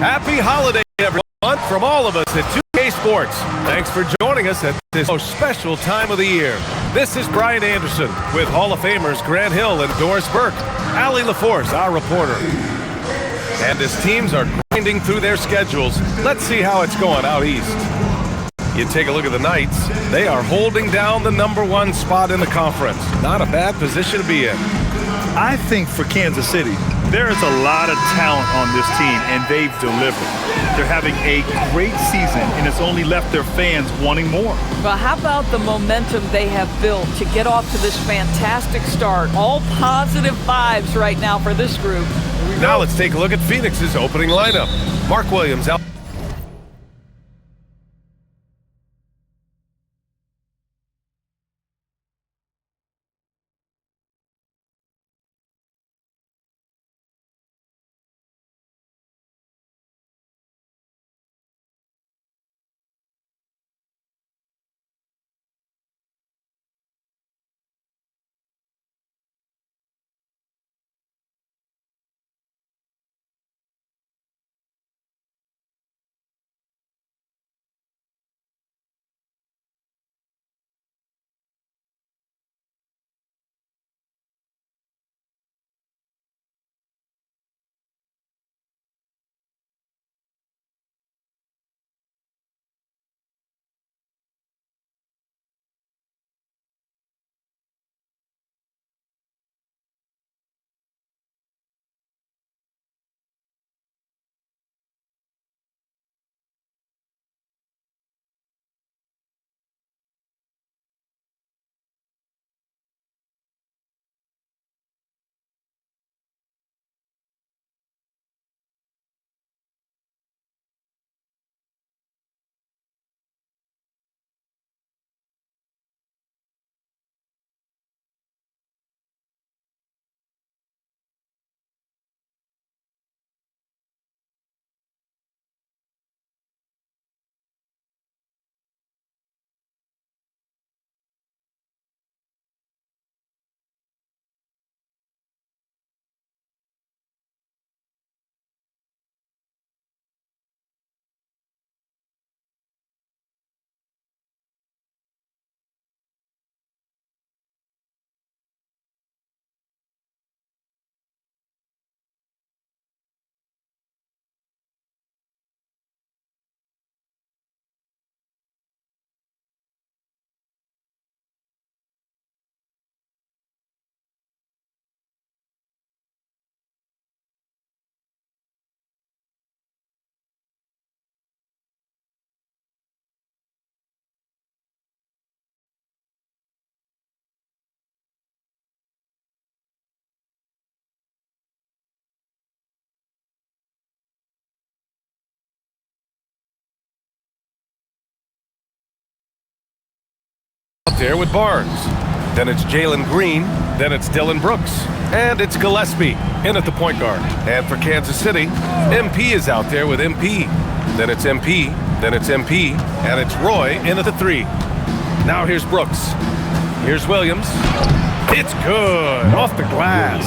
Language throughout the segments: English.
Happy holiday, everyone, from all of us at 2K Sports. Thanks for joining us at this most special time of the year. This is Brian Anderson with Hall of Famers Grant Hill and Doris Burke. Allie LaForce, our reporter. And as teams are grinding through their schedules, let's see how it's going out east. You take a look at the Knights. They are holding down the #1 spot in the conference. Not a bad position to be in. I think for Kansas City, there is a lot of talent on this team, and they've delivered. They're having a great season, and it's only left their fans wanting more. Well, how about the momentum they have built to get off to this fantastic start? All positive vibes right now for this group. Now let's take a look at Phoenix's opening lineup. Mark Williams out. There with Barnes. Then it's Jalen Green. Then it's Dylan Brooks. And it's Gillespie in at the point guard. And for Kansas City, MP is out there with MP. Then it's MP. Then it's MP. And it's Roy in at the 3. Now here's Brooks. Here's Williams. It's good. Off the glass.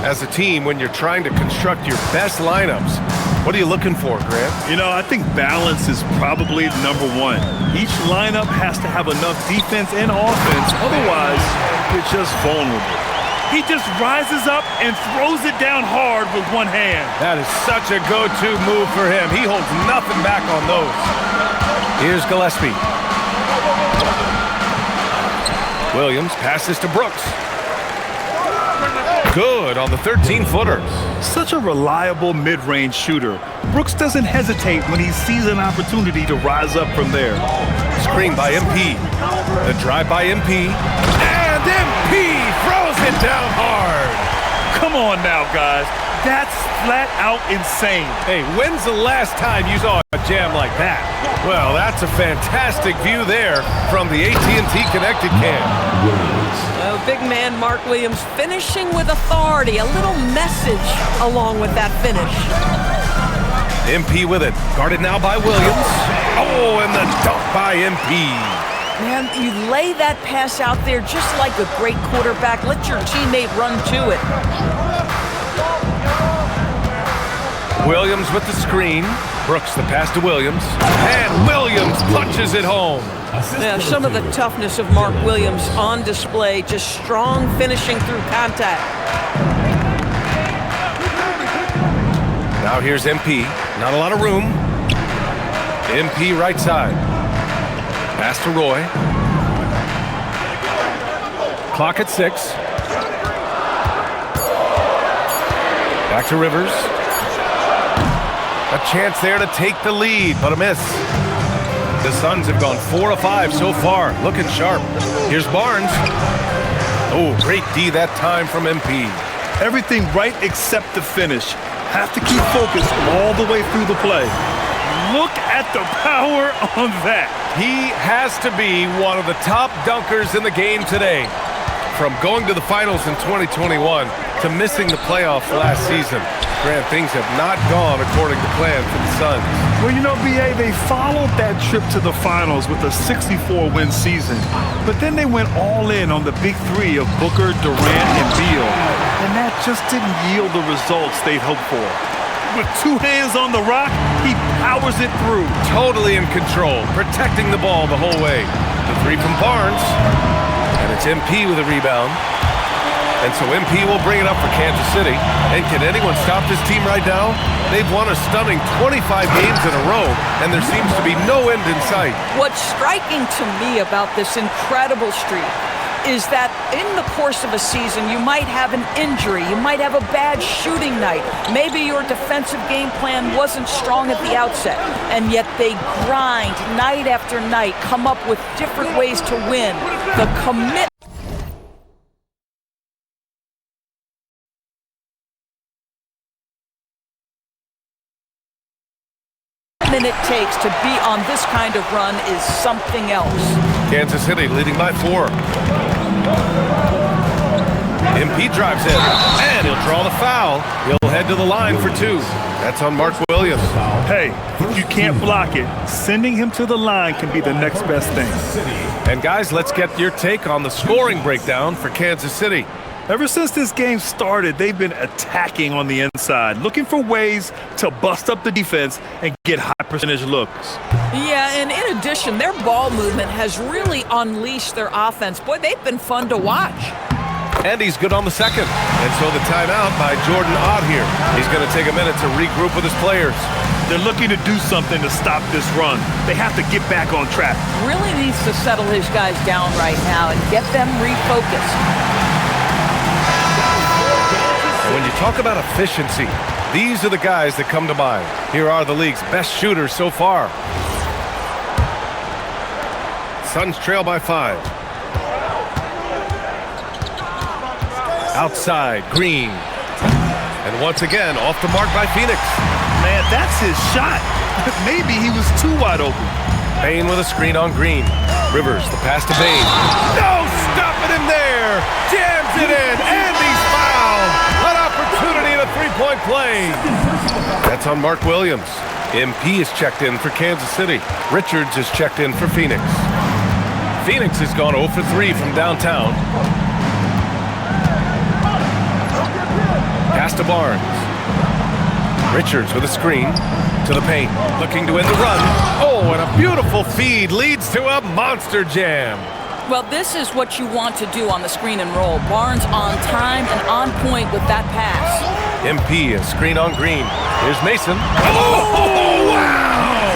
As a team, when you're trying to construct your best lineups, what are you looking for, Grant? You know, I think balance is probably #1. Each lineup has to have enough defense and offense. Otherwise, you're just vulnerable. He just rises up and throws it down hard with one hand. That is such a go-to move for him. He holds nothing back on those. Here's Gillespie. Williams passes to Brooks. Good on the 13-footer. Such a reliable mid-range shooter. Brooks doesn't hesitate when he sees an opportunity to rise up from there. Screen by MP. The drive by MP. And MP throws it down hard. Come on now, guys. That's flat out insane. Hey, when's the last time you saw a jam like that? Well, that's a fantastic view there from the AT&T Connected Cam. Big man Mark Williams finishing with authority. A little message along with that finish. MP with it. Guarded now by Williams. Oh, and the dunk by MP. Man, you lay that pass out there just like a great quarterback. Let your teammate run to it. Williams with the screen. Brooks the pass to Williams. And Williams punches it home. Yeah, some of the toughness of Mark Williams on display. Just strong finishing through contact. Now here's MP. Not a lot of room. MP right side. Pass to Roy. Clock at 6. Back to Rivers. A chance there to take the lead, but a miss. The Suns have gone 4 of 5 so far, looking sharp. Here's Barnes. Oh, great D that time from MP. Everything right except the finish. Have to keep focused all the way through the play. Look at the power on that. He has to be one of the top dunkers in the game today. From going to the finals in 2021 to missing the playoffs last season, Grant, things have not gone according to plan for the Suns. Well, you know, B.A., they followed that trip to the finals with a 64-win season. But then they went all in on the big three of Booker, Durant, and Beal. And that just didn't yield the results they'd hoped for. With 2 hands on the rock, he powers it through. Totally in control, protecting the ball the whole way. The three from Barnes. And it's MP with a rebound. And so MP will bring it up for Kansas City. And can anyone stop this team right now? They've won a stunning 25 games in a row, and there seems to be no end in sight. What's striking to me about this incredible streak is that in the course of a season, you might have an injury, you might have a bad shooting night, maybe your defensive game plan wasn't strong at the outset, and yet they grind night after night, come up with different ways to win. The commitment it takes to be on this kind of run is something else. Kansas City leading by 4. MP drives in, and he'll draw the foul. He'll head to the line for 2. That's on Mark Williams. Hey, if you can't block it, sending him to the line can be the next best thing. And guys, let's get your take on the scoring breakdown for Kansas City. Ever since this game started, they've been attacking on the inside, looking for ways to bust up the defense and get high percentage looks. Yeah, and in addition, their ball movement has really unleashed their offense. Boy, they've been fun to watch. And he's good on the second. And so the timeout by Jordan Ott here. He's going to take a minute to regroup with his players. They're looking to do something to stop this run. They have to get back on track. Really needs to settle his guys down right now and get them refocused. When you talk about efficiency, these are the guys that come to mind. Here are the league's best shooters so far. Suns trail by 5. Outside, Green. And once again, off the mark by Phoenix. Man, that's his shot. Maybe he was too wide open. Bain with a screen on Green. Rivers, the pass to Bain. No stopping him there. Jams it in, and he's fouled. An opportunity in a three-point play. That's on Mark Williams. MP is checked in for Kansas City. Richards is checked in for Phoenix. Phoenix has gone 0 for 3 from downtown. Pass to Barnes. Richards with a screen to the paint, looking to end the run. Oh, and a beautiful feed leads to a monster jam. Well, this is what you want to do on the screen and roll. Barnes on time and on point with that pass. MP, a screen on Green. Here's Mason. Oh, wow!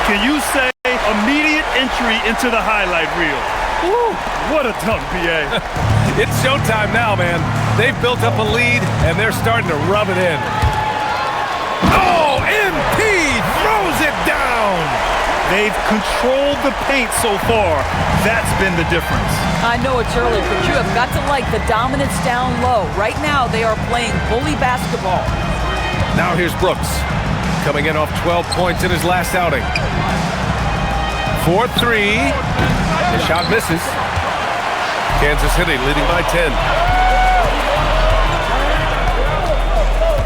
Can you say immediate entry into the highlight reel? Woo, what a dunk, B.A. It's showtime now, man. They've built up a lead, and they're starting to rub it in. Oh, MP throws it down. They've controlled the paint so far. That's been the difference. I know it's early, but you have got to like the dominance down low. Right now, they are playing bully basketball. Now here's Brooks, coming in off 12 points in his last outing. 4-3. The shot misses. Kansas City leading by 10.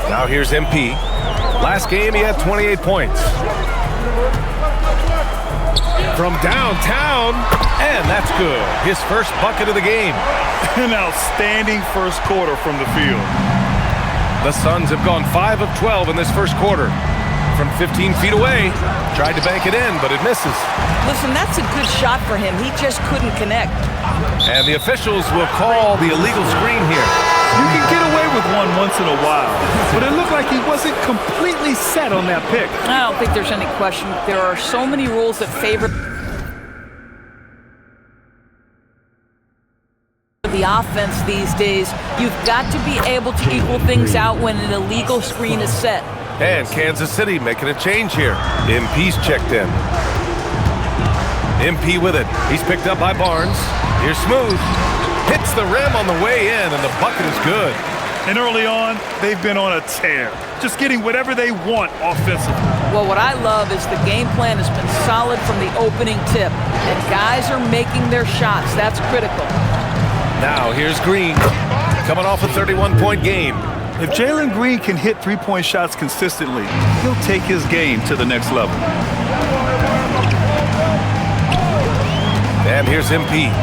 Now here's MP. Last game, he had 28 points. From downtown, and that's good. His first bucket of the game. An outstanding first quarter from the field. The Suns have gone 5 of 12 in this first quarter. From 15 feet away, tried to bank it in, but it misses. Listen, that's a good shot for him. He just couldn't connect. And the officials will call the illegal screen here. You can get away with one once in a while, but it looked like he wasn't completely set on that pick. I don't think there's any question. There are so many rules that favor the offense these days. You've got to be able to equal things out when an illegal screen is set. And Kansas City making a change here. MP's checked in. MP with it. He's picked up by Barnes. Here's Smooth. Hits the rim on the way in, and the bucket is good. And early on, they've been on a tear, just getting whatever they want offensively. Well, what I love is the game plan has been solid from the opening tip, and guys are making their shots. That's critical. Now here's Green, coming off a 31-point game. If Jalen Green can hit three-point shots consistently, he'll take his game to the next level. And here's MP.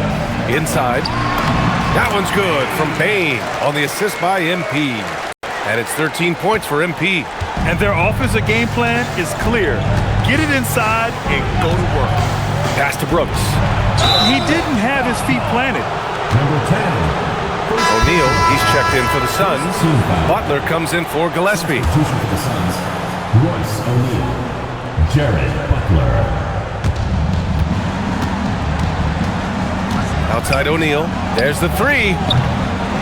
Inside. That one's good from Bain on the assist by MP. And it's 13 points for MP. And their offensive game plan is clear. Get it inside and go to work. Pass to Brooks. He didn't have his feet planted. Number 10. O'Neal, he's checked in for the Suns. Butler comes in for Gillespie. Substitution for the Suns, Royce O'Neal, Jared Butler. Outside O'Neal. There's the three.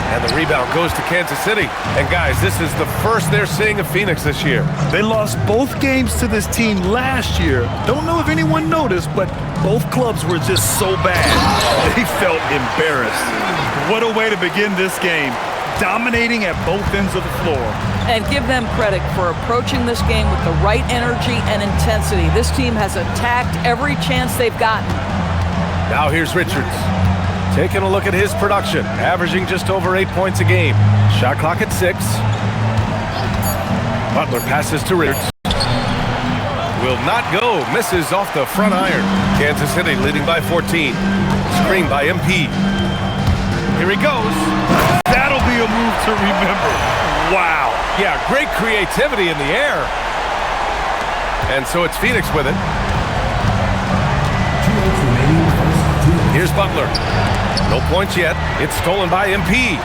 And the rebound goes to Kansas City. And guys, this is the first they're seeing of Phoenix this year. They lost both games to this team last year. Don't know if anyone noticed, but both clubs were just so bad. They felt embarrassed. What a way to begin this game. Dominating at both ends of the floor. And give them credit for approaching this game with the right energy and intensity. This team has attacked every chance they've gotten. Now here's Richards. Taking a look at his production, averaging just over 8 points a game. Shot clock at 6. Butler passes to Richards. Will not go, misses off the front iron. Kansas City leading by 14. Screen by MP. Here he goes. That'll be a move to remember. Wow. Yeah, great creativity in the air. And so it's Phoenix with it. Here's Butler. No points yet. It's stolen by MP.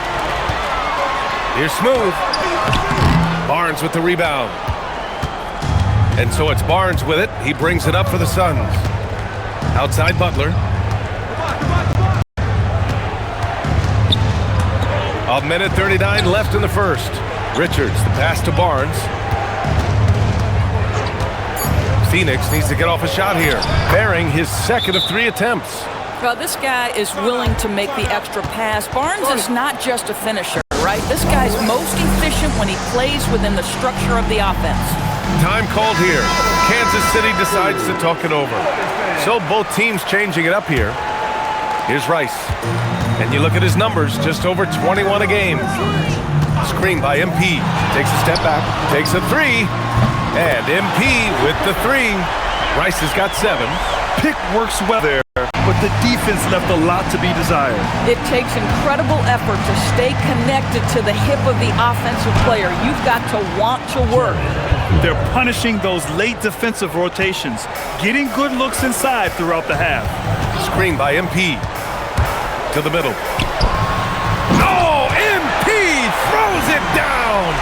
Here's Smooth. Barnes with the rebound. And so it's Barnes with it. He brings it up for the Suns. Outside Butler. A minute 39 left in the first. Richards, the pass to Barnes. Phoenix needs to get off a shot here. Bearing his second of 3 attempts. Well, this guy is willing to make the extra pass. Barnes is not just a finisher, right? This guy's most efficient when he plays within the structure of the offense. Time called here. Kansas City decides to talk it over. So both teams changing it up here. Here's Rice. And you look at his numbers, just over 21 a game. Screen by MP. Takes a step back, takes a 3. And MP with the 3. Rice has got 7. Pick works well there, but the defense left a lot to be desired. It takes incredible effort to stay connected to the hip of the offensive player. You've got to want to work. They're punishing those late defensive rotations, getting good looks inside throughout the half. Screen by MP. To the middle. Oh, MP throws it down!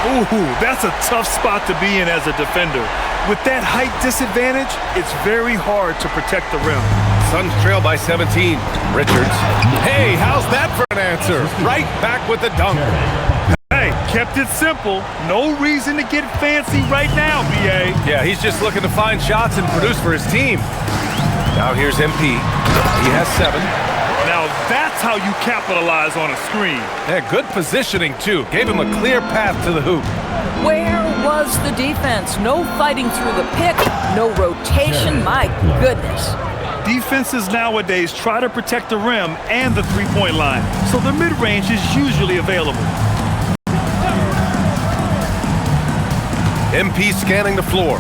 Ooh, that's a tough spot to be in as a defender. With that height disadvantage, it's very hard to protect the rim. Suns trail by 17. Richards. Hey, how's that for an answer? Right back with the dunk. Hey, kept it simple. No reason to get fancy right now, BA. Yeah, he's just looking to find shots and produce for his team. Now here's MP. He has 7. Now that's how you capitalize on a screen. Yeah, good positioning, too. Gave him a clear path to the hoop. Where was the defense? No fighting through the pick, no rotation. My goodness. Defenses nowadays try to protect the rim and the three-point line, so the mid-range is usually available. MP scanning the floor.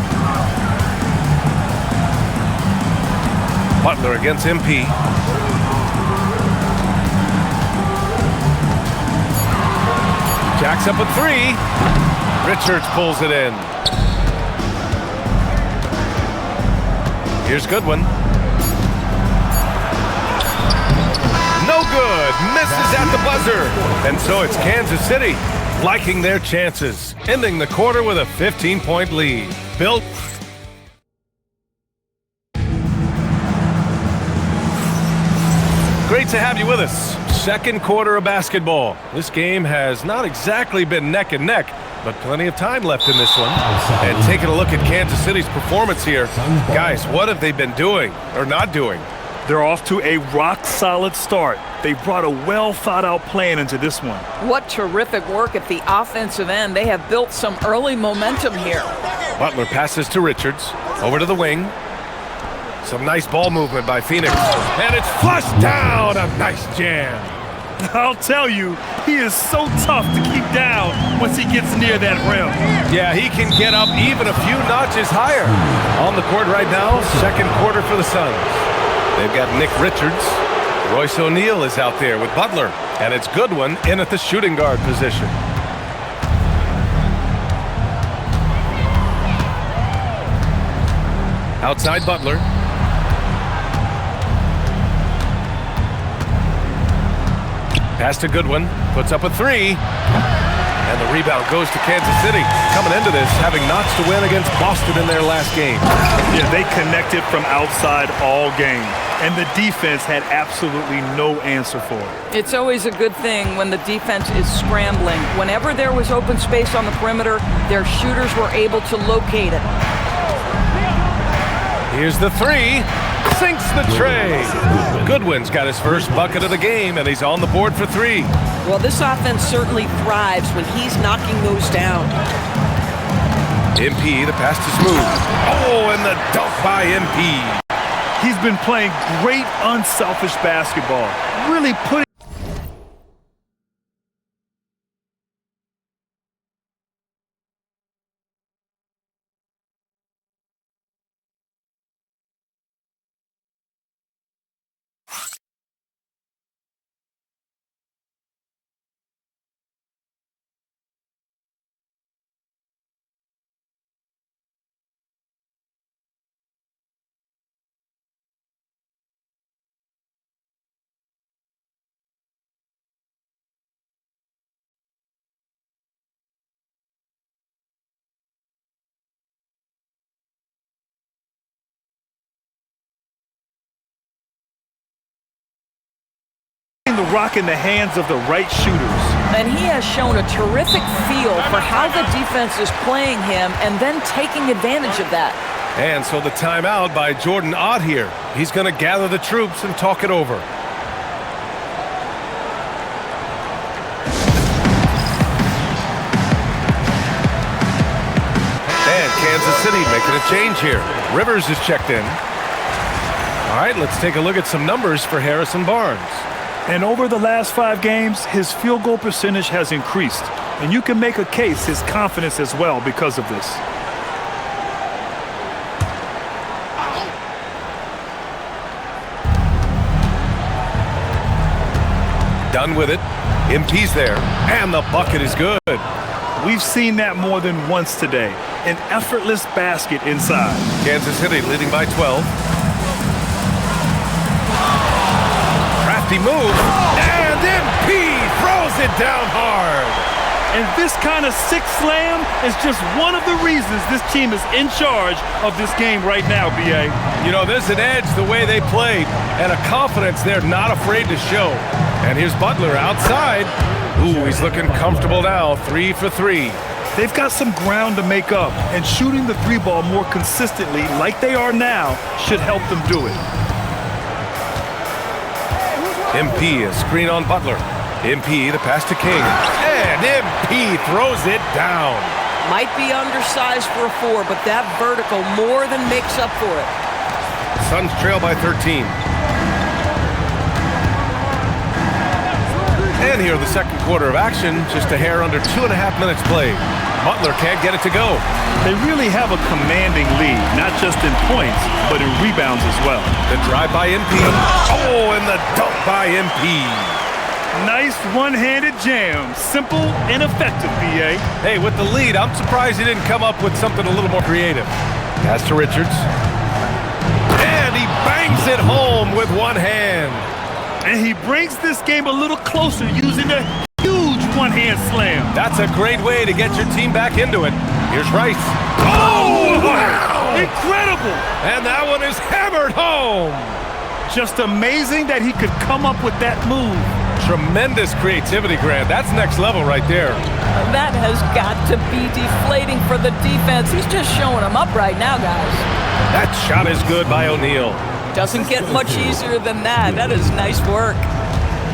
Butler against MP. Jacks up a three. Richards pulls it in. Here's Goodwin. No good. Misses at the buzzer. And so it's Kansas City liking their chances, ending the quarter with a 15-point lead. Bill. Great to have you with us. Second quarter of basketball. This game has not exactly been neck and neck, but plenty of time left in this one. And taking a look at Kansas City's performance here. Guys, what have they been doing or not doing? They're off to a rock-solid start. They brought a well-thought-out plan into this one. What terrific work at the offensive end. They have built some early momentum here. Butler passes to Richards. Over to the wing. Some nice ball movement by Phoenix. And it's flushed down. A nice jam. I'll tell you, he is so tough to keep down once he gets near that rim. Yeah, he can get up even a few notches higher. On the court right now, second quarter for the Suns. They've got Nick Richards. Royce O'Neal is out there with Butler. And it's Goodwin in at the shooting guard position. Outside Butler. Pass to Goodwin, puts up a three, and the rebound goes to Kansas City. Coming into this, having notched a win against Boston in their last game. Yeah, they connected from outside all game, and the defense had absolutely no answer for it. It's always a good thing when the defense is scrambling. Whenever there was open space on the perimeter, their shooters were able to locate it. Here's the three. Sinks the tray. Goodwin's got his first bucket of the game, and he's on the board for three. Well, this offense certainly thrives when he's knocking those down. MP, the pass to Smooth. Oh, and the dunk by MP. He's been playing great unselfish basketball, really putting the rock in the hands of the right shooters. And he has shown a terrific feel for how the defense is playing him and then taking advantage of that. And so the timeout by Jordan Ott here. He's going to gather the troops and talk it over. And Kansas City making a change here. Rivers is checked in. All right, let's take a look at some numbers for Harrison Barnes. And over the last 5 games, his field goal percentage has increased. And you can make a case his confidence as well because of this. Done with it. MP's there. And the bucket is good. We've seen that more than once today. An effortless basket inside. Kansas City leading by 12. Crafty move, and MP throws it down hard. And this kind of sick slam is just one of the reasons this team is in charge of this game right now, B.A. You know, there's an edge the way they played, and a confidence they're not afraid to show. And here's Butler outside. Ooh, he's looking comfortable now, 3 for 3. They've got some ground to make up, and shooting the 3-ball more consistently like they are now should help them do it. MP, a screen on Butler. MP, the pass to King. And MP throws it down. Might be undersized for a 4, but that vertical more than makes up for it. Suns trail by 13. And here the second quarter of action, just a hair under 2.5 minutes played. Butler can't get it to go. They really have a commanding lead, not just in points, but in rebounds as well. The drive by MP. Oh, and the dunk by MP. Nice one-handed jam. Simple and effective, B.A. Hey, with the lead, I'm surprised he didn't come up with something a little more creative. Pass to Richards. And he bangs it home with one hand. And he brings this game a little closer using a huge one-hand slam. That's a great way to get your team back into it. Here's Rice. Oh, wow! Incredible! And that one is hammered home. Just amazing that he could come up with that move. Tremendous creativity, Grant. That's next level right there. That has got to be deflating for the defense. He's just showing them up right now, guys. That shot is good by O'Neal. Doesn't get much easier than that. That is nice work.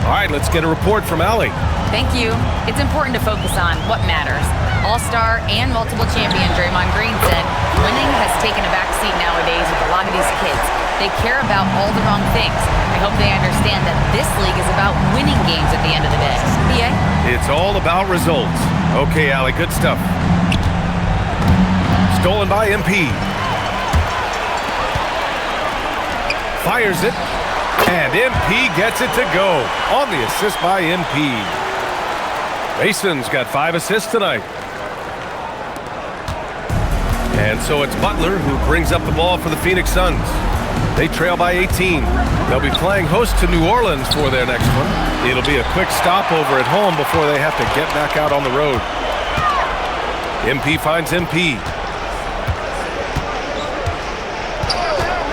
All right, let's get a report from Allie. Thank you. It's important to focus on what matters. All-star and multiple champion Draymond Green said winning has taken a backseat nowadays with a lot of these kids. They care about all the wrong things. I hope they understand that this league is about winning games at the end of the day. B.A.? It's all about results. Okay, Allie, good stuff. Stolen by MP. Fires it. And MP gets it to go on the assist by MP. Mason's got 5 assists tonight. And so it's Butler who brings up the ball for the Phoenix Suns. They trail by 18. They'll be playing host to New Orleans for their next one. It'll be a quick stopover at home before they have to get back out on the road. MP finds MP.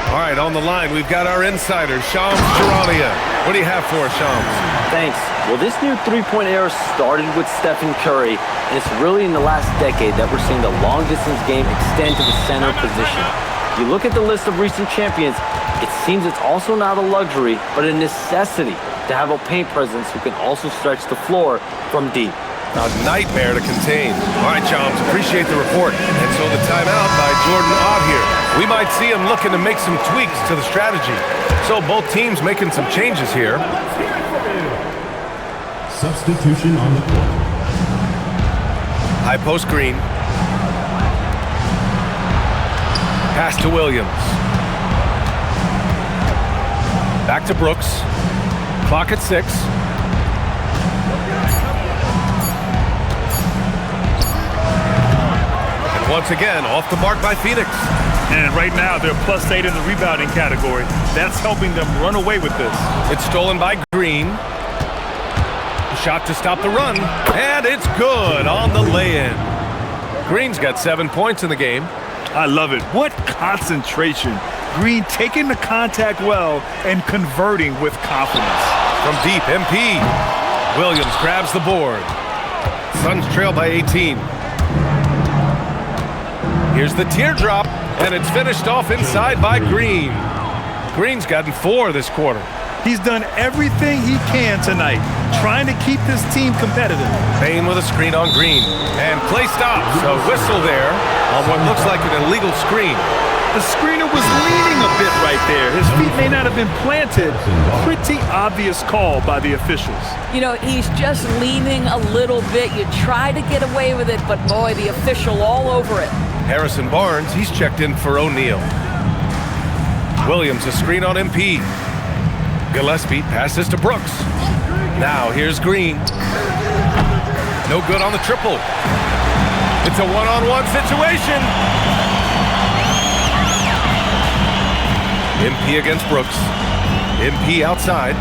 All right, on the line, we've got our insider, Shams Charania. What do you have for us, Shams? Thanks. Well, this new three-point era started with Stephen Curry, and it's really in the last decade that we're seeing the long-distance game extend to the center position. If you look at the list of recent champions, it seems it's also not a luxury, but a necessity to have a paint presence who can also stretch the floor from deep. A nightmare to contain. All right, Shams, appreciate the report. And so the timeout by Jordan Ott here. We might see him looking to make some tweaks to the strategy. So both teams making some changes here. Substitution on the court. High post Green. Pass to Williams. Back to Brooks. Clock at 6. And once again, off the mark by Phoenix. And right now, they're +8 in the rebounding category. That's helping them run away with this. It's stolen by Green. Shot to stop the run, and it's good on the lay-in. Green's got 7 points in the game. I love it. What concentration. Green taking the contact well and converting with confidence. From deep, MP. Williams grabs the board. Suns trail by 18. Here's the teardrop, and it's finished off inside by Green. Green's gotten 4 this quarter. He's done everything he can tonight, trying to keep this team competitive. Payne with a screen on Green. And play stops. A whistle there on what looks like an illegal screen. The screener was leaning a bit right there. His feet may not have been planted. Pretty obvious call by the officials. You know, he's just leaning a little bit. You try to get away with it, but boy, the official all over it. Harrison Barnes, he's checked in for O'Neal. Williams, a screen on MP. Gillespie passes to Brooks. Now here's Green. No good on the triple. It's a one-on-one situation. MP against Brooks. MP outside.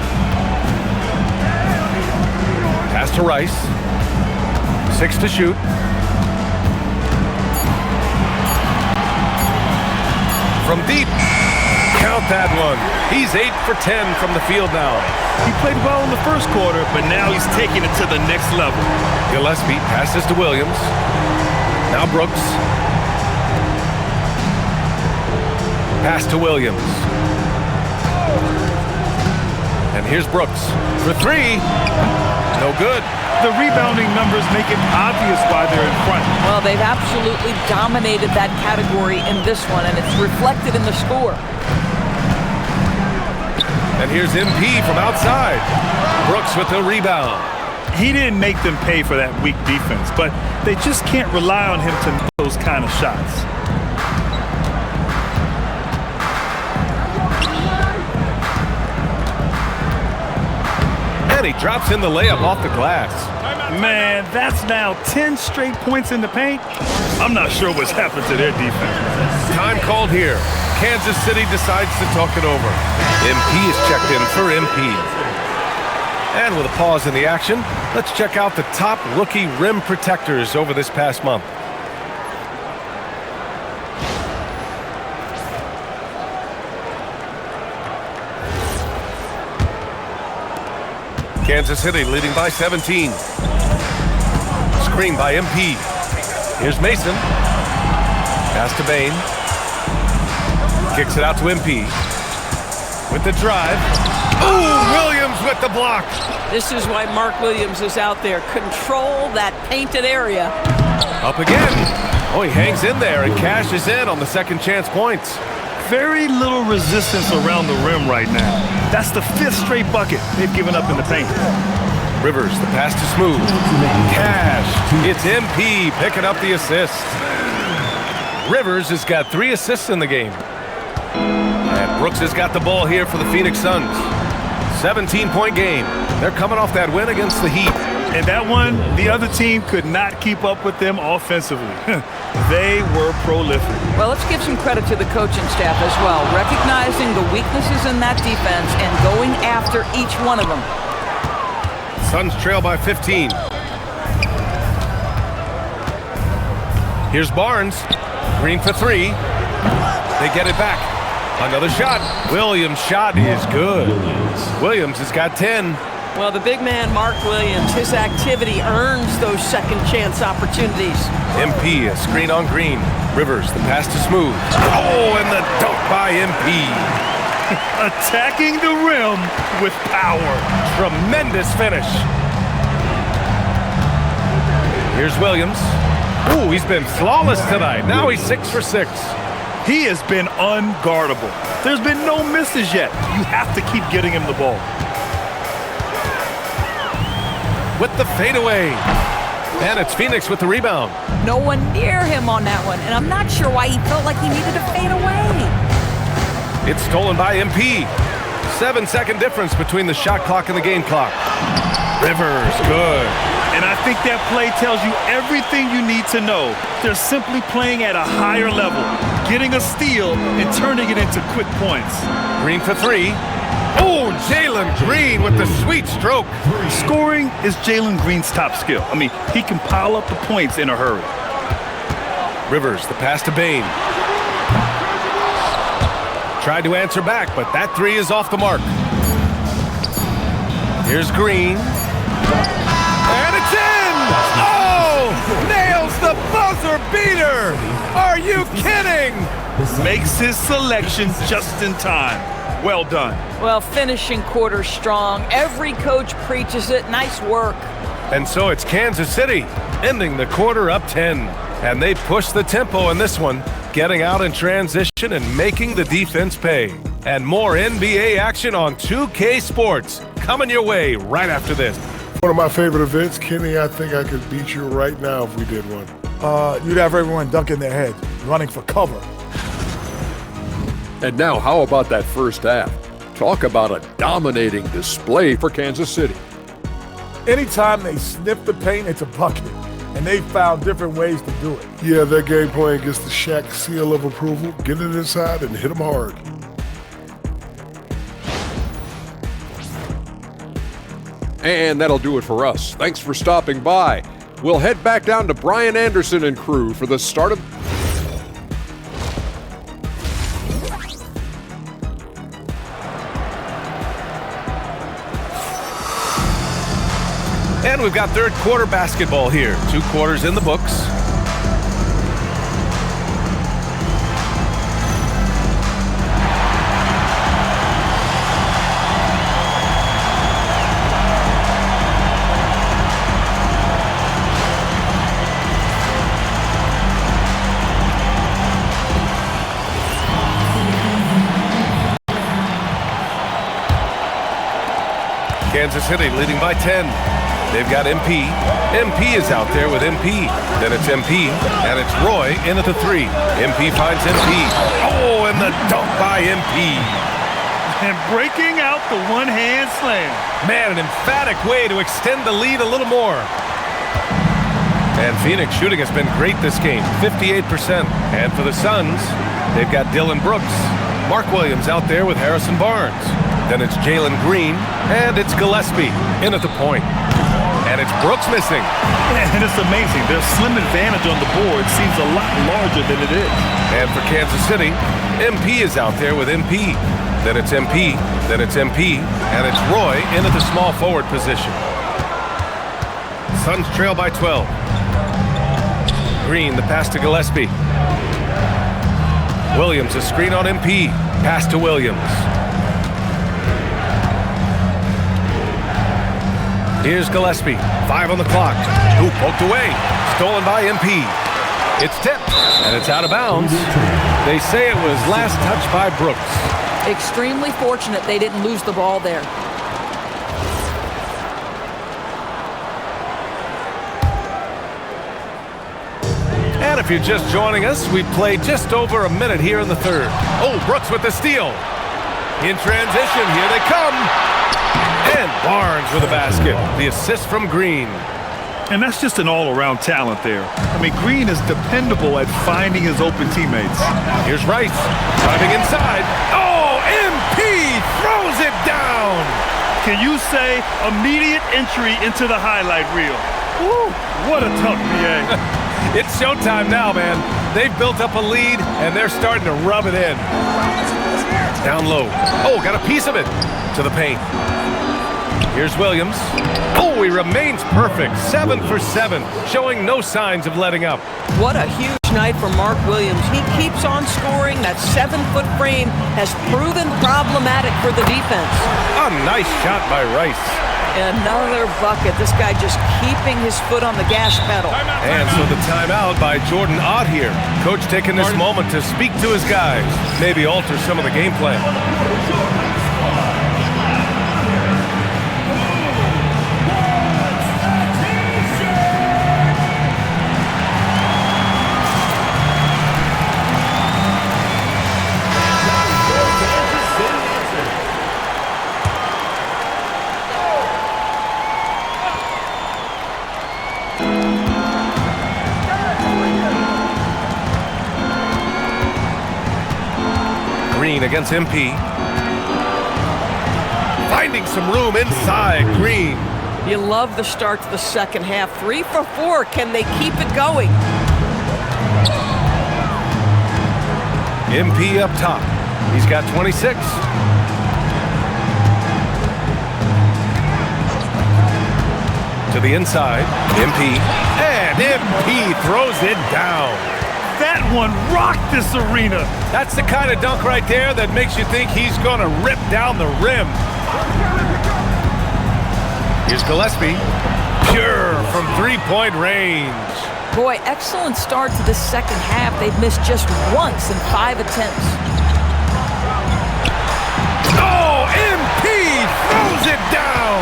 Pass to Rice. 6 to shoot. From deep. Count that one. He's 8 for 10 from the field now. He played well in the first quarter, but now he's taking it to the next level. Gillespie passes to Williams. Now Brooks. Pass to Williams. And here's Brooks for 3. No good. The rebounding numbers make it obvious why they're in front. Well, they've absolutely dominated that category in this one, and it's reflected in the score. And here's MP from outside. Brooks with the rebound. He didn't make them pay for that weak defense, but they just can't rely on him to make those kind of shots. And he drops in the layup off the glass. Man, that's now 10 straight points in the paint. I'm not sure what's happened to their defense. Time called here. Kansas City decides to talk it over. MP is checked in for MP. And with a pause in the action, let's check out the top rookie rim protectors over this past month. Kansas City leading by 17. Screen by MP. Here's Mason. Pass to Bain. Kicks it out to MP. With the drive. Ooh, Williams with the block. This is why Mark Williams is out there. Control that painted area. Up again. Oh, he hangs in there and cashes in on the second chance points. Very little resistance around the rim right now. That's the 5th straight bucket they've given up in the paint. Rivers, the pass to Smooth. Cash. It's MP picking up the assist. Rivers has got 3 assists in the game. And Brooks has got the ball here for the Phoenix Suns. 17-point game. They're coming off that win against the Heat. And that one, the other team could not keep up with them offensively. They were prolific. Well, let's give some credit to the coaching staff as well, recognizing the weaknesses in that defense and going after each one of them. Suns trail by 15. Here's Barnes. Green for 3. They get it back. Another shot. Williams' shot is good. Williams has got 10. Well, the big man, Mark Williams, his activity earns those second chance opportunities. MP, a screen on Green. Rivers, the pass to Smooth. Oh, and the dunk by MP. Attacking the rim with power. Tremendous finish. Here's Williams. Ooh, he's been flawless tonight. Now he's 6 for 6. He has been unguardable. There's been no misses yet. You have to keep getting him the ball. With the fadeaway. And it's Phoenix with the rebound. No one near him on that one, and I'm not sure why he felt like he needed to fade away. It's stolen by MP. 7-second difference between the shot clock and the game clock. Rivers, good. And I think that play tells you everything you need to know. They're simply playing at a higher level, getting a steal and turning it into quick points. Green for 3. Oh, Jalen Green with the sweet stroke. Scoring is Jalen Green's top skill. I mean, he can pile up the points in a hurry. Rivers, the pass to Bain. Tried to answer back, but that 3 is off the mark. Here's Green. And it's in! Oh! Nails the buzzer beater! Are you kidding? Makes his selection just in time. Well done. Well, finishing quarter strong. Every coach preaches it. Nice work. And so it's Kansas City, ending the quarter up 10. And they push the tempo in this one, getting out in transition and making the defense pay. And more NBA action on 2K Sports coming your way right after this. One of my favorite events, Kenny, I think I could beat you right now if we did one. You'd have everyone dunking their head, running for cover. And now, how about that first half? Talk about a dominating display for Kansas City. Anytime they sniff the paint, it's a bucket. And they found different ways to do it. Yeah, their game plan gets the Shaq seal of approval. Get it inside and hit them hard. And that'll do it for us. Thanks for stopping by. We'll head back down to Brian Anderson and crew for the start of... And we've got third quarter basketball here. 2 quarters in the books. Kansas City leading by 10. They've got MP. MP is out there with MP. Then it's MP, and it's Roy in at the 3. MP finds MP. Oh, and the dunk by MP. And breaking out the one-hand slam. Man, an emphatic way to extend the lead a little more. And Phoenix shooting has been great this game, 58%. And for the Suns, they've got Dillon Brooks. Mark Williams out there with Harrison Barnes. Then it's Jalen Green, and it's Gillespie in at the point. And it's Brooks missing. And it's amazing. Their slim advantage on the board seems a lot larger than it is. And for Kansas City, MP is out there with MP. Then it's MP, then it's MP, and it's Roy in at the small forward position. Suns trail by 12. Green, the pass to Gillespie. Williams, a screen on MP. Pass to Williams. Here's Gillespie. 5 on the clock. Hoop poked away. Stolen by MP. It's tipped, and it's out of bounds. They say it was last touched by Brooks. Extremely fortunate they didn't lose the ball there. And if you're just joining us, we've played just over a minute here in the third. Oh, Brooks with the steal. In transition, here they come. And Barnes with a basket. The assist from Green. And that's just an all-around talent there. I mean, Green is dependable at finding his open teammates. Here's Rice. Driving inside. Oh, MP throws it down. Can you say immediate entry into the highlight reel? Woo, what a tough BA. It's showtime now, man. They've built up a lead, and they're starting to rub it in. Down low. Oh, got a piece of it. To the paint. Here's Williams. Oh, he remains perfect. 7 for 7, showing no signs of letting up. What a huge night for Mark Williams. He keeps on scoring. That 7-foot frame has proven problematic for the defense. A nice shot by Rice. Another bucket. This guy just keeping his foot on the gas pedal. And so the timeout by Jordan Ott here. Coach taking this moment to speak to his guys. Maybe alter some of the game plan. Green against MP. Finding some room inside. Green. You love the start to the second half. 3 for 4. Can they keep it going? MP up top. He's got 26. To the inside. MP. And MP throws it down. That one rocked this arena. That's the kind of dunk right there that makes you think he's going to rip down the rim. Here's Gillespie. Pure from three-point range. Boy, excellent start to this second half. They've missed just once in 5 attempts. Oh, MP throws it down.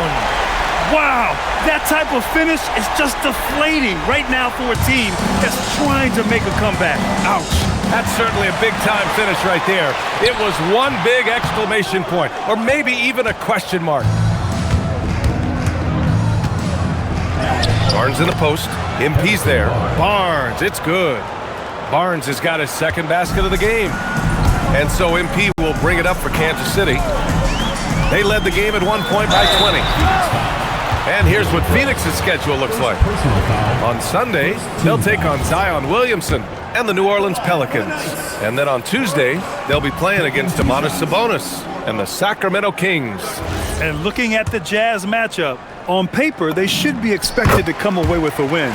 Wow, that type of finish is just deflating right now for a team that's trying to make a comeback. Ouch. That's certainly a big-time finish right there. It was one big exclamation point, or maybe even a question mark. Barnes in the post. MP's there. Barnes, it's good. Barnes has got his second basket of the game. And so MP will bring it up for Kansas City. They led the game at one point by 20. And here's what Phoenix's schedule looks like. On Sunday, they'll take on Zion Williamson and the New Orleans Pelicans. And then on Tuesday, they'll be playing against Domantas Sabonis and the Sacramento Kings. And looking at the Jazz matchup, on paper, they should be expected to come away with a win.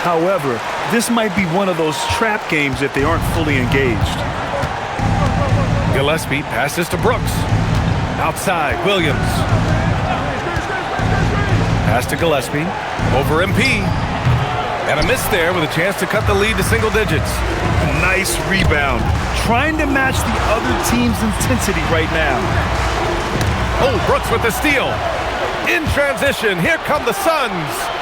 However, this might be one of those trap games if they aren't fully engaged. Gillespie passes to Brooks. Outside, Williams. Pass to Gillespie. Over MP. And a miss there with a chance to cut the lead to single digits. Nice rebound. Trying to match the other team's intensity right now. Oh, Brooks with the steal. In transition, here come the Suns.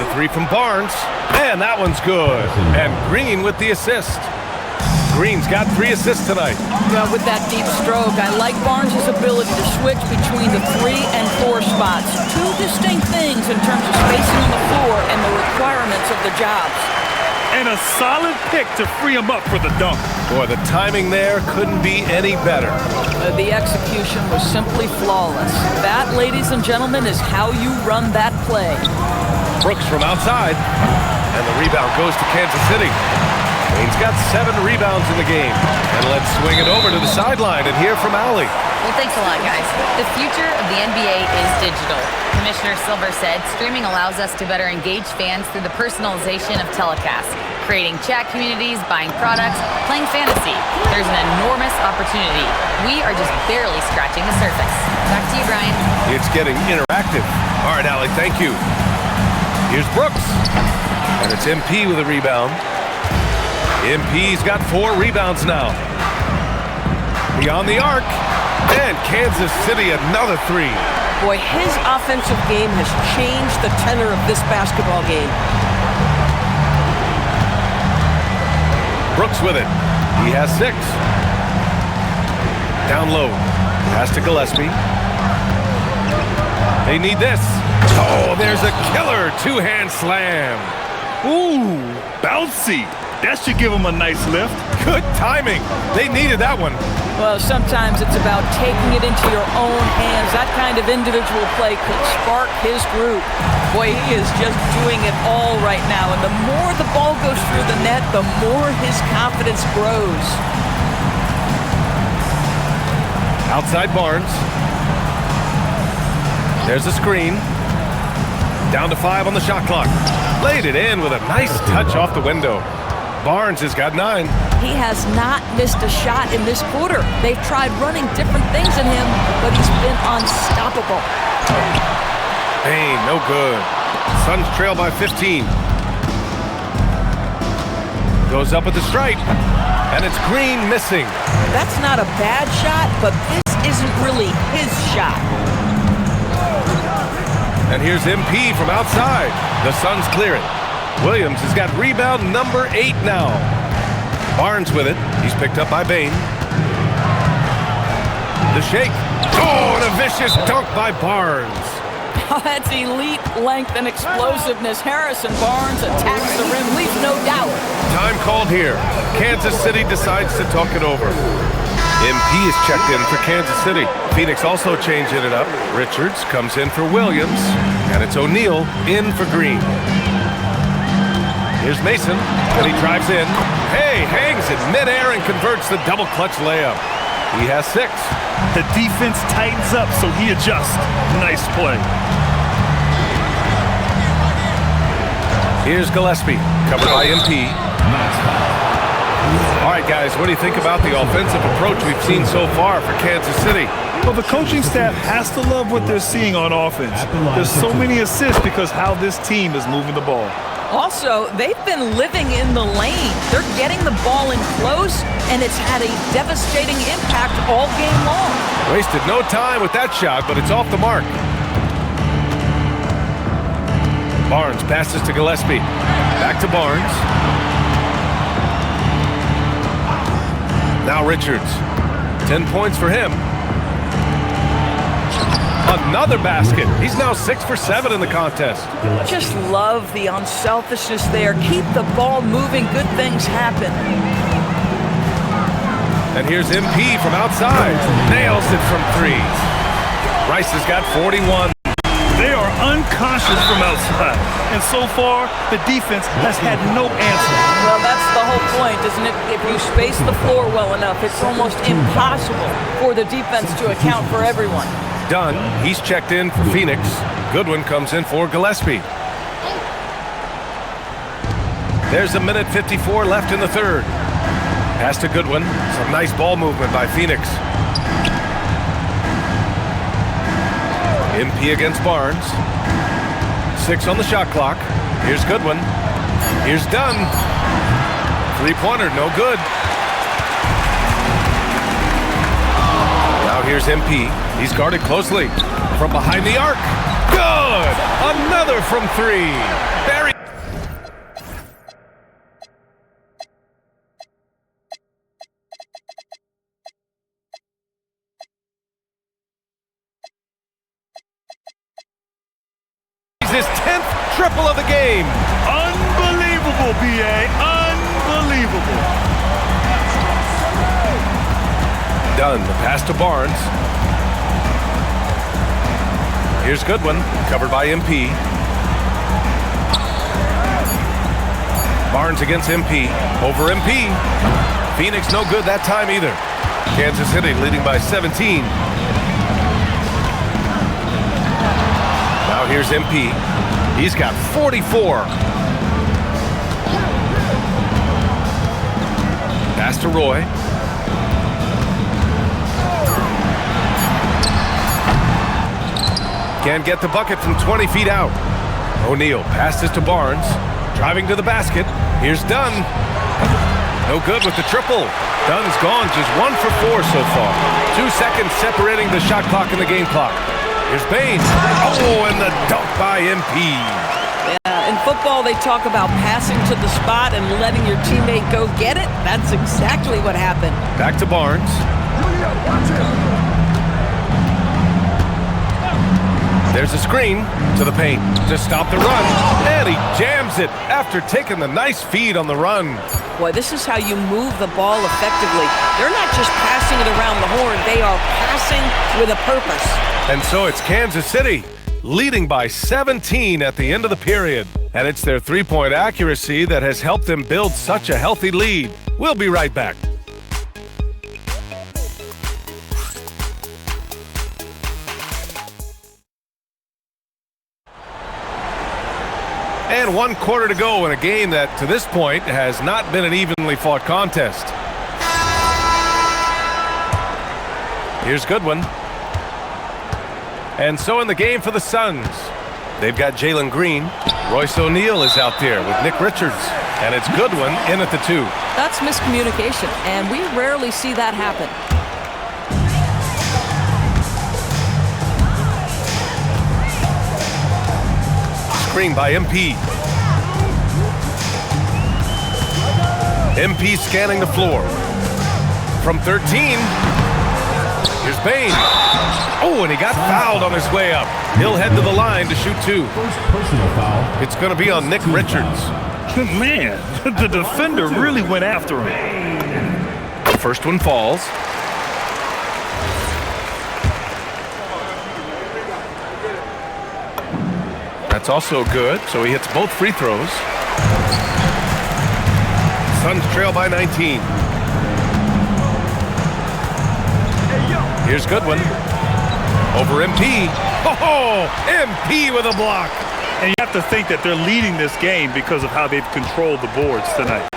The three from Barnes. And that one's good. And Green with the assist. Green's got 3 assists tonight. Yeah, with that deep stroke, I like Barnes' ability to switch between the 3 and 4 spots. 2 distinct things in terms of spacing on the floor and the requirements of the jobs. And a solid pick to free him up for the dunk. Boy, the timing there couldn't be any better. The execution was simply flawless. That, ladies and gentlemen, is how you run that play. Brooks from outside. And the rebound goes to Kansas City. He's got 7 rebounds in the game. And let's swing it over to the sideline and hear from Allie. Well, thanks a lot, guys. The future of the NBA is digital. Commissioner Silver said streaming allows us to better engage fans through the personalization of telecasts, creating chat communities, buying products, playing fantasy. There's an enormous opportunity. We are just barely scratching the surface. Back to you, Brian. It's getting interactive. All right, Allie, thank you. Here's Brooks. And it's MP with a rebound. MP's got 4 rebounds now. Beyond the arc. And Kansas City another 3. Boy, his offensive game has changed the tenor of this basketball game. Brooks with it. He has 6. Down low. Pass to Gillespie. They need this. Oh, there's a killer 2-hand slam. Ooh, bouncy. That should give him a nice lift. Good timing. They needed that one. Well, sometimes it's about taking it into your own hands. That kind of individual play could spark his group. Boy, he is just doing it all right now. And the more the ball goes through the net, the more his confidence grows. Outside Barnes. There's a screen. Down to 5 on the shot clock. Laid it in with a nice touch off the window. Barnes has got 9. He has not missed a shot in this quarter. They've tried running different things in him, but he's been unstoppable. Payne, no good. Suns trail by 15. Goes up with the stripe. And it's Green missing. That's not a bad shot, but this isn't really his shot. And here's MP from outside. The Suns clear it. Williams has got rebound number 8 now. Barnes with it. He's picked up by Bain. The shake. Oh, and a vicious dunk by Barnes. Oh, that's elite length and explosiveness. Harrison Barnes attacks the rim, leaves no doubt. Time called here. Kansas City decides to talk it over. MP is checked in for Kansas City. Phoenix also changing it up. Richards comes in for Williams. And it's O'Neal in for Green. Here's Mason, and he drives in. Hey, hangs in midair and converts the double clutch layup. He has 6. The defense tightens up, so he adjusts. Nice play. Here's Gillespie, covered by MP. All right, guys, what do you think about the offensive approach we've seen so far for Kansas City? Well, the coaching staff has to love what they're seeing on offense. There's so many assists because how this team is moving the ball. Also, they've been living in the lane. They're getting the ball in close, and it's had a devastating impact all game long. Wasted no time with that shot, but it's off the mark. Barnes passes to Gillespie. Back to Barnes. Now Richards. 10 points for him. Another basket. He's now 6 for 7 in the contest. Just love the unselfishness there. Keep the ball moving. Good things happen. And here's MP from outside. Nails it from 3. Rice has got 41. They are unconscious from outside. And so far, the defense has had no answer. Well, that's the whole point, isn't it? If you space the floor well enough, it's almost impossible for the defense to account for everyone. Dunn, he's checked in for Phoenix. Goodwin comes in for Gillespie. There's a minute 54 left in the third. Pass to Goodwin. Some nice ball movement by Phoenix. MP against Barnes. 6 on the shot clock. Here's Goodwin. Here's Dunn. 3-pointer, no good. Now here's MP. He's guarded closely from behind the arc. Good! Another from 3. Barry. His 10th triple of the game. Unbelievable, B.A. Unbelievable. Done. The pass to Barnes. Here's Goodwin, covered by MP. Barnes against MP. Over MP. Phoenix no good that time either. Kansas City leading by 17. Now here's MP. He's got 44. Pass to Roy. Can't get the bucket from 20 feet out. O'Neal passes to Barnes. Driving to the basket. Here's Dunn. No good with the triple. Dunn's gone just 1 for 4 so far. 2 seconds separating the shot clock and the game clock. Here's Baines. Oh, and the dunk by MP. Yeah, in football, they talk about passing to the spot and letting your teammate go get it. That's exactly what happened. Back to Barnes. There's a screen to the paint to stop the run. And he jams it after taking the nice feed on the run. Boy, this is how you move the ball effectively. They're not just passing it around the horn. They are passing with a purpose. And so it's Kansas City leading by 17 at the end of the period. And it's their three-point accuracy that has helped them build such a healthy lead. We'll be right back. And 1 quarter to go in a game that, to this point, has not been an evenly fought contest. Here's Goodwin. And so in the game for the Suns, they've got Jalen Green. Royce O'Neal is out there with Nick Richards. And it's Goodwin in at the 2. That's miscommunication, and we rarely see that happen. Screen by MP. MP scanning the floor. From 13, here's Baines. Oh, and he got fouled on his way up. He'll head to the line to shoot 2. First personal foul. It's going to be on Nick Richards. Man, the defender really went after him. The first one falls. That's also good, so he hits both free throws. Suns trail by 19. Here's Goodwin. Over MP. Oh, MP with a block. And you have to think that they're leading this game because of how they've controlled the boards tonight.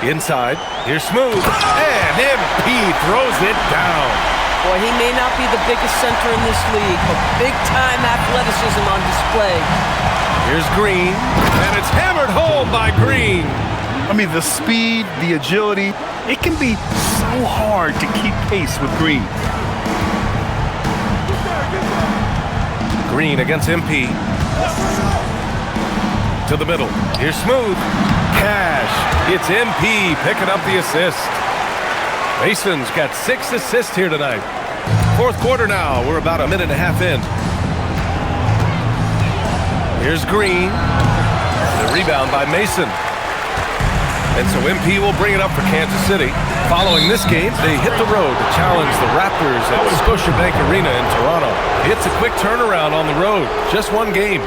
Inside. Here's Smooth. And MP throws it down. Boy, he may not be the biggest center in this league, but big-time athleticism on display. Here's Green. And it's hammered home by Green. I mean, the speed, the agility, it can be so hard to keep pace with Green. Green against MP. To the middle. Here's Smooth. Cash. It's MP picking up the assist. Mason's got 6 assists here tonight. 4th quarter now. We're about a minute and a half in. Here's Green. The rebound by Mason. And so MP will bring it up for Kansas City. Following this game, they hit the road to challenge the Raptors at Scotiabank Arena in Toronto. It's a quick turnaround on the road. Just 1 game.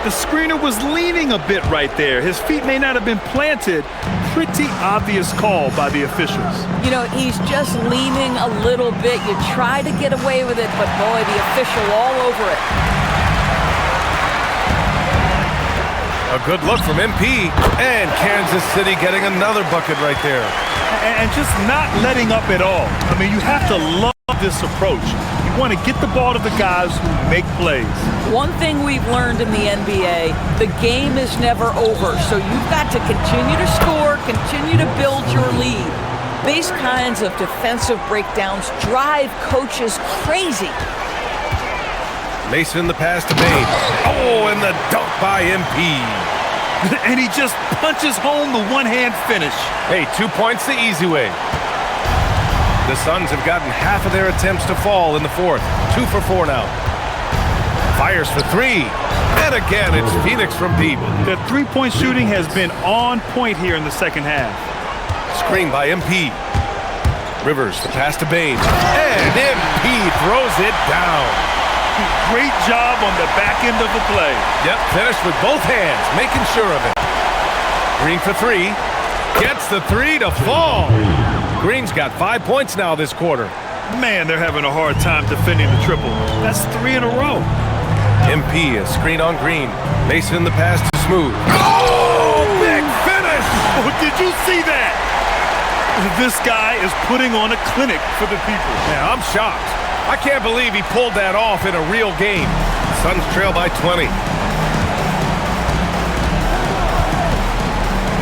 The screener was leaning a bit right there. His feet may not have been planted. Pretty obvious call by the officials. You know, he's just leaning a little bit. You try to get away with it, but boy, the official all over it. A good look from MP. And Kansas City getting another bucket right there. And just not letting up at all. I mean, you have to love this approach. You want to get the ball to the guys who make plays. One thing we've learned in the NBA, the game is never over. So you've got to continue to score, continue to build your lead. These kinds of defensive breakdowns drive coaches crazy. Mason the pass to Bain. Oh, and the dunk by MP. And he just punches home the one-hand finish. Hey, 2 points the easy way. The Suns have gotten half of their attempts to fall in the fourth. 2 for 4 now. Fires for 3. And again, it's Phoenix from deep. The three-point shooting has been on point here in the second half. Screen by MP. Rivers, the pass to Bain. And MP throws it down. Great job on the back end of the play. Yep, finished with both hands, making sure of it. Green for 3. Gets the 3 to fall. Green's got 5 points now this quarter. Man, they're having a hard time defending the triple. That's 3 in a row. MP, a screen on Green. Mason the pass to Smooth. Oh, big finish! Oh, did you see that? This guy is putting on a clinic for the people. Yeah, I'm shocked. I can't believe he pulled that off in a real game. Suns trail by 20.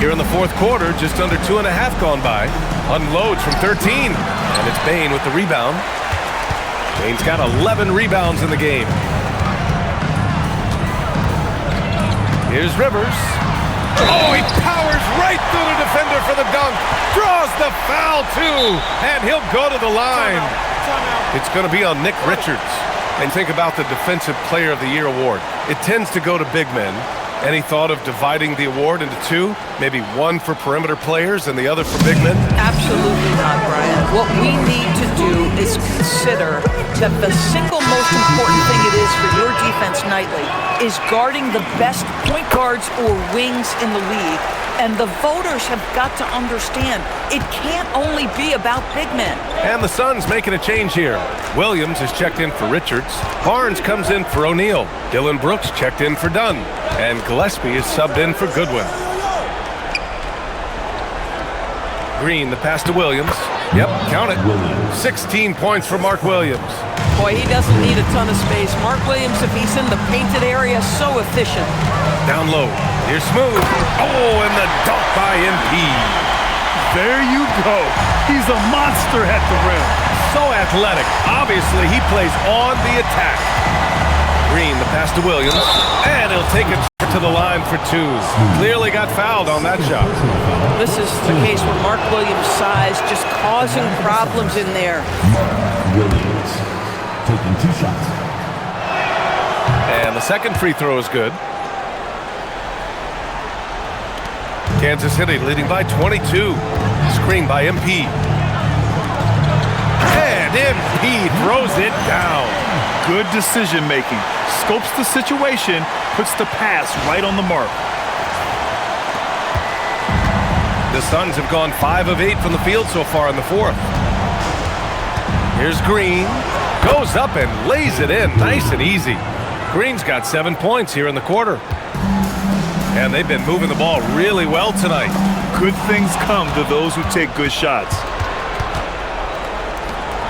Here in the fourth quarter, just under 2.5 gone by. Unloads from 13. And it's Bain with the rebound. Bain's got 11 rebounds in the game. Here's Rivers. Oh, he powers right through the defender for the dunk. Draws the foul, too. And he'll go to the line. It's going to be on Nick Richards. And think about the Defensive Player of the Year award. It tends to go to big men. Any thought of dividing the award into 2? Maybe 1 for perimeter players and the other for big men? Absolutely not, Brian. What we need to do is consider that the single most important thing it is for your defense nightly is guarding the best point guards or wings in the league. And the voters have got to understand it can't only be about big men. And the Suns making a change here. Williams is checked in for Richards. Barnes comes in for O'Neal. Dylan Brooks checked in for Dunn. And Gillespie is subbed in for Goodwin. Green, the pass to Williams. Yep, count it. 16 points for Mark Williams. Boy, he doesn't need a ton of space. Mark Williams, if he's in the painted area, so efficient. Down low. Here's Smooth. Oh, and the dunk by MP. There you go. He's a monster at the rim. So athletic. Obviously, he plays on the attack. Green, the pass to Williams. And he'll take it to the line for 2. Clearly got fouled on that shot. This is the case where Mark Williams' size just causing problems in there. Williams taking 2 shots. And the second free throw is good. Kansas City leading by 22. Screen by MP. And MP throws it down. Good decision making. Scopes the situation, puts the pass right on the mark. The Suns have gone 5 of 8 from the field so far in the fourth. Here's Green. Goes up and lays it in nice and easy. Green's got 7 points here in the quarter. And they've been moving the ball really well tonight. Good things come to those who take good shots.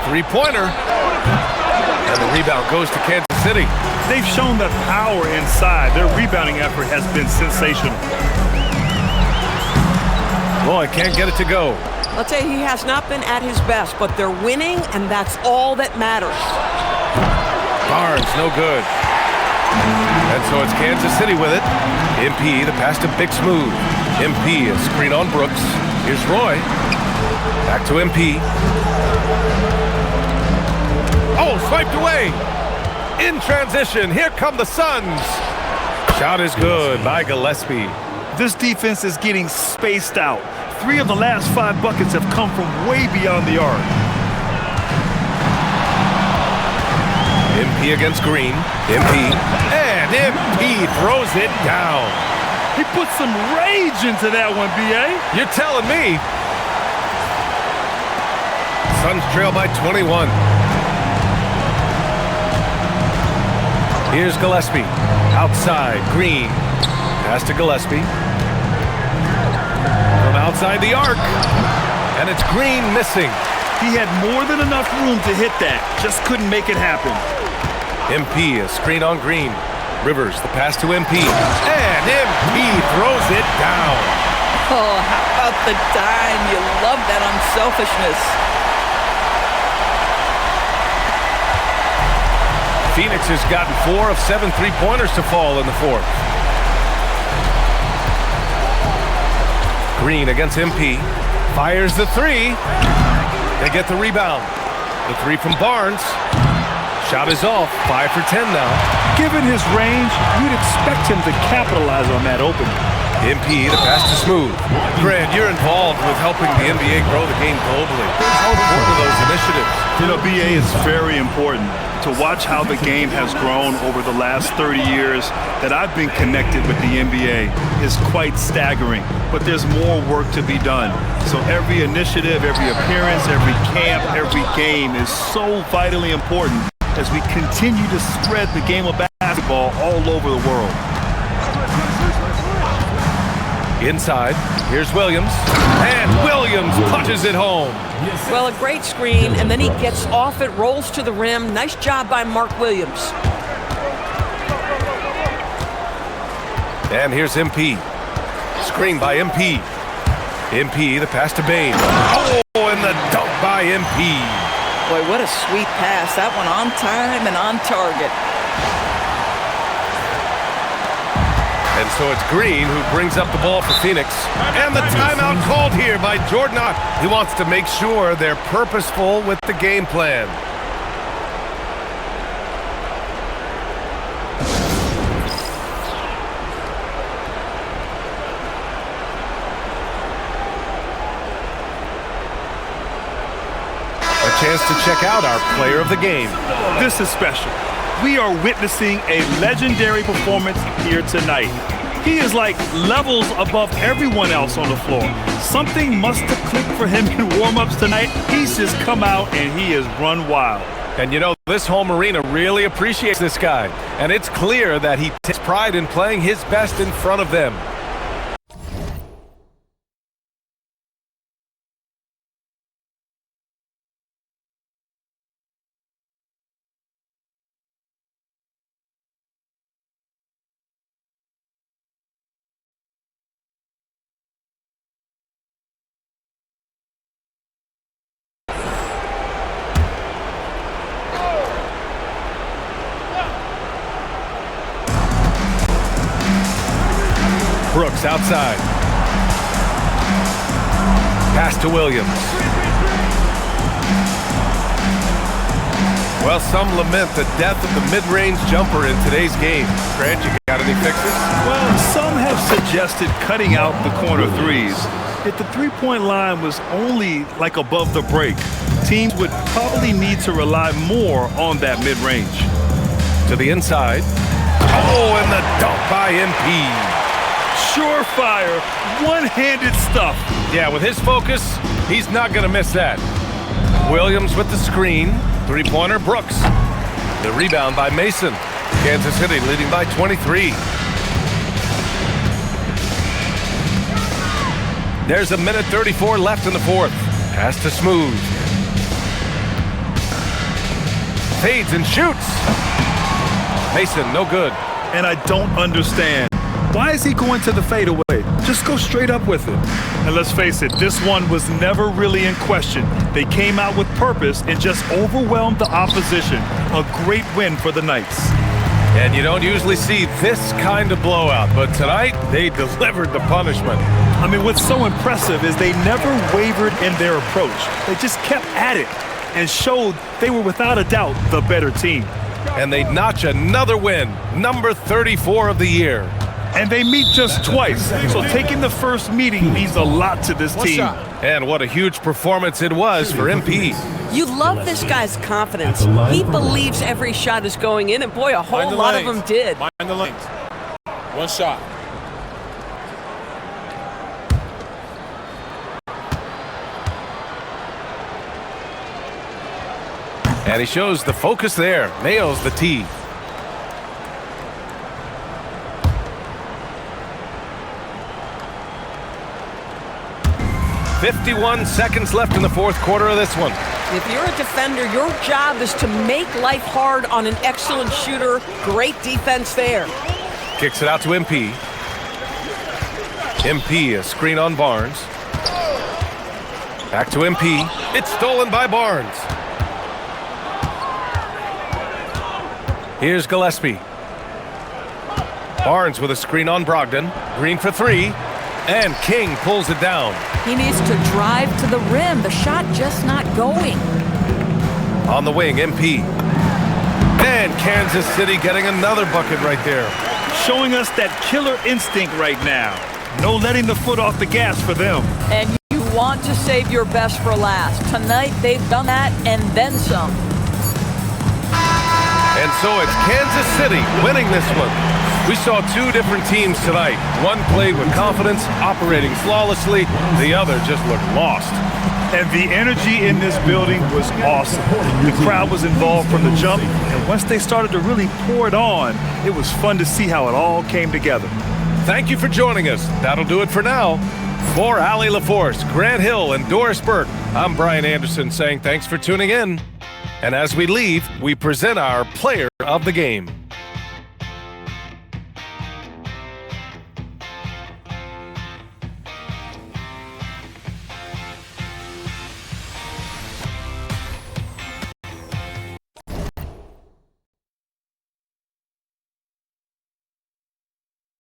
Three-pointer. And the rebound goes to Kansas City. They've shown that power inside. Their rebounding effort has been sensational. Boy, can't get it to go. Let's say he has not been at his best, but they're winning, and that's all that matters. Barnes, no good. And so it's Kansas City with it. MP, the pass to Big Smooth. MP, a screen on Brooks. Here's Roy. Back to MP. Oh, swiped away. In transition, here come the Suns. Shot is good by Gillespie. This defense is getting spaced out. 3 of the last 5 buckets have come from way beyond the arc. MP against Green. MP. And MP throws it down. He put some rage into that one, B.A. You're telling me. Suns trail by 21. Here's Gillespie. Outside, Green. Pass to Gillespie. From outside the arc. And it's Green missing. He had more than enough room to hit that. Just couldn't make it happen. MP, a screen on Green. Rivers, the pass to MP. And MP throws it down. Oh, how about the dime? You love that unselfishness. Phoenix has gotten 4 of 7 3-pointers to fall in the fourth. Green against MP. Fires the three. They get the rebound. The three from Barnes. Shot is off. 5 for 10 now. Given his range, you'd expect him to capitalize on that opening. MP, the pass to Smooth. Grant, you're involved with helping the NBA grow the game globally. How important are those initiatives? You know, BA is very important. To watch how the game has grown over the last 30 years that I've been connected with the NBA is quite staggering. But there's more work to be done. So every initiative, every appearance, every camp, every game is so vitally important as we continue to spread the game of basketball all over the world. Inside, here's Williams. And Williams punches it home. Well, a great screen, and then he gets off it, rolls to the rim. Nice job by Mark Williams. And here's MP. Screen by MP. MP, the pass to Bain. Oh, and the dunk by MP. Boy, what a sweet pass. That one on time and on target. And so it's Green who brings up the ball for Phoenix. And the timeout called here by Jordan. He wants to make sure they're purposeful with the game plan. A chance to check out our player of the game. This is special. We are witnessing a legendary performance here tonight. He is like levels above everyone else on the floor. Something must have clicked for him in warm-ups tonight. He's just come out and he has run wild. And you know, this home arena really appreciates this guy. And it's clear that he takes pride in playing his best in front of them. Brooks outside. Pass to Williams. Well, some lament the death of the mid-range jumper in today's game. Grant, you got any fixes? Well, some have suggested cutting out the corner threes. If the three-point line was only like above the break, teams would probably need to rely more on that mid-range. To the inside. Oh, and the dunk by MP. Surefire, one-handed stuff. Yeah, with his focus, he's not going to miss that. Williams with the screen. Three-pointer, Brooks. The rebound by Mason. Kansas City leading by 23. There's 1:34 left in the fourth. Pass to Smooth. Fades and shoots. Mason, no good. And I don't understand. Why is he going to the fadeaway? Just go straight up with it. And let's face it, this one was never really in question. They came out with purpose and just overwhelmed the opposition. A great win for the Knights. And you don't usually see this kind of blowout, but tonight they delivered the punishment. I mean, what's so impressive is they never wavered in their approach. They just kept at it and showed they were without a doubt the better team. And they notch another win, number 34 of the year. And they meet just twice, so taking the first meeting means a lot to this team. And what a huge performance it was for MP. You love this guy's confidence. He believes every shot is going in, and boy, a whole lot of them did. Mind the lanes. One shot. And he shows the focus there. Nails the tee. "51 seconds left in the fourth quarter of this one." If you're a defender, your job is to make life hard on an excellent shooter. Great defense there. Kicks it out to MP. MP, a screen on Barnes. Back to MP. It's stolen by Barnes. Here's Gillespie. Barnes with a screen on Brogdon. Green for three. And King pulls it down. He needs to drive to the rim. The shot just not going. On the wing, MP. And Kansas City getting another bucket right there. Showing us that killer instinct right now. No letting the foot off the gas for them. And you want to save your best for last. Tonight, they've done that and then some. And so it's Kansas City winning this one. We saw two different teams tonight. One played with confidence, operating flawlessly. The other just looked lost. And the energy in this building was awesome. The crowd was involved from the jump, and once they started to really pour it on, it was fun to see how it all came together. Thank you for joining us. That'll do it for now. For Allie LaForce, Grant Hill, and Doris Burke, I'm Brian Anderson saying thanks for tuning in. And as we leave, we present our player of the game.